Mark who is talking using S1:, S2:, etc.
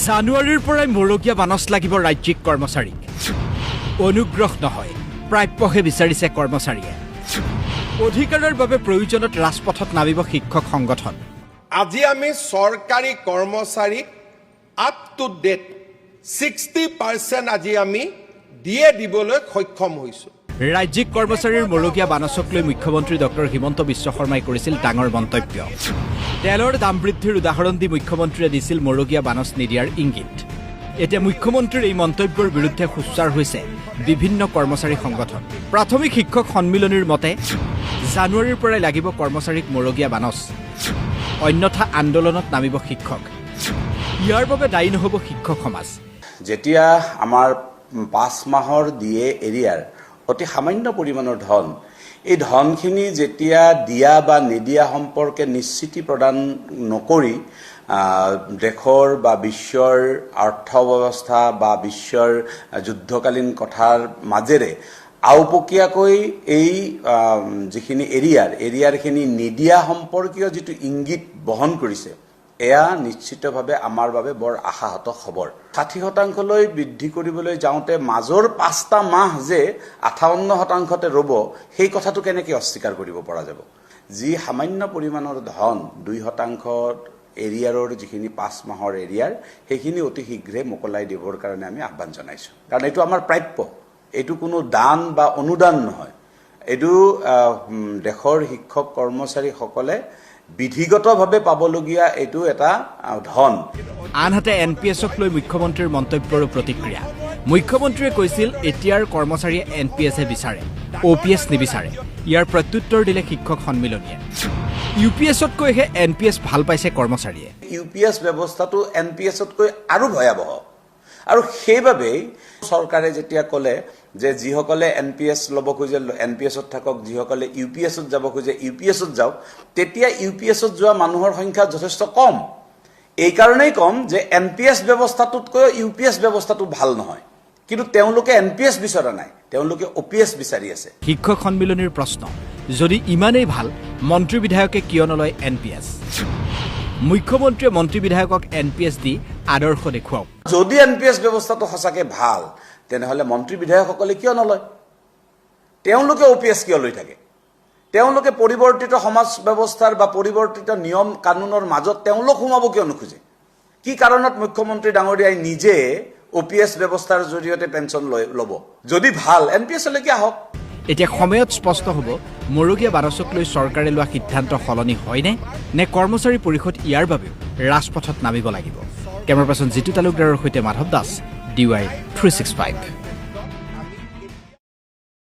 S1: জানুৱাৰীৰ পৰাই মৰগীয়া বানচ লাগিব ৰাজ্যিক কৰ্মচাৰীক অনুগ্ৰহ নহয় প্ৰাপ্যহে বিচাৰিছে কৰ্মচাৰীয়ে অধিকাৰৰ বাবে প্ৰয়োজনত ৰাজপথত নামিব শিক্ষক সংগঠন
S2: আজি আমি চৰকাৰী কৰ্মচাৰীক আপ টু ডেট 60% আজি আমি দিবলৈ সক্ষম হৈছো
S1: ৰাজ্যিক কৰ্মচাৰীৰ মৰগীয়া বানচক লৈ মুখ্যমন্ত্ৰী ডক্টৰ হিমন্ত বিশ্ব শৰ্মাই কৰিছিল ডাঙৰ মন্তব্য তেলৰ দাম বৃদ্ধিৰ উদাহৰণ দি মুখ্যমন্ত্ৰীয়ে দিছিল মৰগীয়া বানচ নিদিয়াৰ ইংগিত এতিয়া মুখ্যমন্ত্ৰীৰ এই মন্তব্যৰ বিৰুদ্ধে সোচ্চাৰ হৈছে বিভিন্ন কৰ্মচাৰী সংগঠন প্ৰাথমিক শিক্ষক সন্মিলনীৰ মতে জানুৱাৰীৰ পৰাই লাগিব কৰ্মচাৰীক মৰগীয়া বানচ অন্যথা আন্দোলনত নামিব শিক্ষক ইয়াৰ বাবে দায়ী নহব শিক্ষক সমাজ
S3: যেতিয়া আমাৰ 5 মাহৰ দিয়ে এৰিয়াৰ অতি সামান্য পৰিমাণৰ ধন এই ধনখিনি যেতিয়া দিয়া বা নিদিয়া সম্পৰ্কে নিশ্চিতি প্ৰদান নকৰি দেশৰ বা বিশ্বৰ অৰ্থব্যৱস্থা বা বিশ্বৰ যুদ্ধকালীন কথাৰ মাজেৰে আউপকীয়াকৈ এই যিখিনি এৰিয়াৰখিনি নিদিয়া সম্পৰ্কীয় যিটো ইংগিত বহন কৰিছে এয়া নিশ্চিতভাৱে আমাৰ বাবে বৰ আশাহত খবৰ 60% বৃদ্ধি কৰিবলৈ যাওঁতে মাজৰ 5টা মাহ যে 58%তে ৰব সেই কথাটো কেনেকৈ অস্বীকাৰ কৰিব পৰা যাব যি সামান্য পৰিমাণৰ ধন 2% এৰিয়াৰৰ যিখিনি 5 মাহৰ এৰিয়াৰ সেইখিনি অতি শীঘ্ৰে মোকলাই দিবৰ কাৰণে আমি আহ্বান জনাইছো কাৰণ এইটো আমাৰ প্ৰাপ্য এইটো কোনো দান বা অনুদান নহয় এইটো দেশৰ শিক্ষক কৰ্মচাৰীসকলে বিধিগতভাৱে পাবলগীয়া এইটো এটা ধন
S1: আনহাতে এনপিএছক লৈ মুখ্যমন্ত্ৰীৰ মন্তব্যৰ প্ৰতিক্ৰিয়া মুখ্যমন্ত্ৰীয়ে কৈছিল এতিয়াৰ কৰ্মচাৰীয়ে এনপিএছহে বিচাৰে ওপিএছ নিবিচাৰে ইয়াৰ প্ৰত্যুত্তৰ দিলে শিক্ষক সন্মিলনীয়ে ইউপিএছতকৈহে এনপিএছ ভাল পাইছে কৰ্মচাৰীয়ে
S3: ইউপিএছ ব্যৱস্থাটো এনপিএছতকৈ আৰু ভয়াৱহ আৰু সেইবাবেই চৰকাৰে যেতিয়া ক'লে যে যিসকলে এনপিএছ ল'ব খোজে এনপিএছত থাকক যিসকলে ইউপিএছত যাব খোজে ইউপিএছত যাওক তেতিয়া ইউপিএছত যোৱা মানুহৰ সংখ্যা যথেষ্ট কম এই কাৰণেই কম যে এনপিএছ ব্যৱস্থাটোতকৈ ইউপিএছ ব্যৱস্থাটো ভাল নহয় কিন্তু তেওঁলোকে এনপিএছ বিচৰা নাই তেওঁলোকে ওপিএছ বিচাৰি আছে
S1: শিক্ষক সন্মিলনীৰ প্ৰশ্ন যদি ইমানেই ভাল মন্ত্ৰী বিধায়কে কিয় নলয় এনপিএছ মুখ্যমন্ত্ৰীয়ে মন্ত্ৰী বিধায়কক এনপিএছ দি আদৰ্শ দেখুৱাওক
S3: যদি এনপিএছ ব্যৱস্থাটো সঁচাকৈ ভাল তেনেহলে মন্ত্ৰী বিধায়কসকলে কিয় নলয় তেওঁলোকে ওপিএছ কিয় লৈ থাকে তেওঁলোকে পৰিৱৰ্তিত সমাজ ব্যৱস্থাৰ বা পৰিৱৰ্তিত নিয়ম কানুনৰ মাজত তেওঁলোক সোমাব কিয় নোখোজে কি কাৰণত মুখ্যমন্ত্ৰী ডাঙৰীয়াই নিজে ওপিএছ ব্যৱস্থাৰ জৰিয়তে পেঞ্চন ল'ব যদি ভাল এনপিএছলৈকে আহক
S1: এতিয়া সময়ত স্পষ্ট হ'ব মৰগীয়া বানচক লৈ চৰকাৰে লোৱা সিদ্ধান্ত সলনি হয়নে নে কৰ্মচাৰী পৰিষদ ইয়াৰ বাবেও ৰাজপথত নামিব লাগিব কেমেৰা পাৰ্চন জিতু তালুকদাৰৰ সৈতে মাধৱ দাস DY 365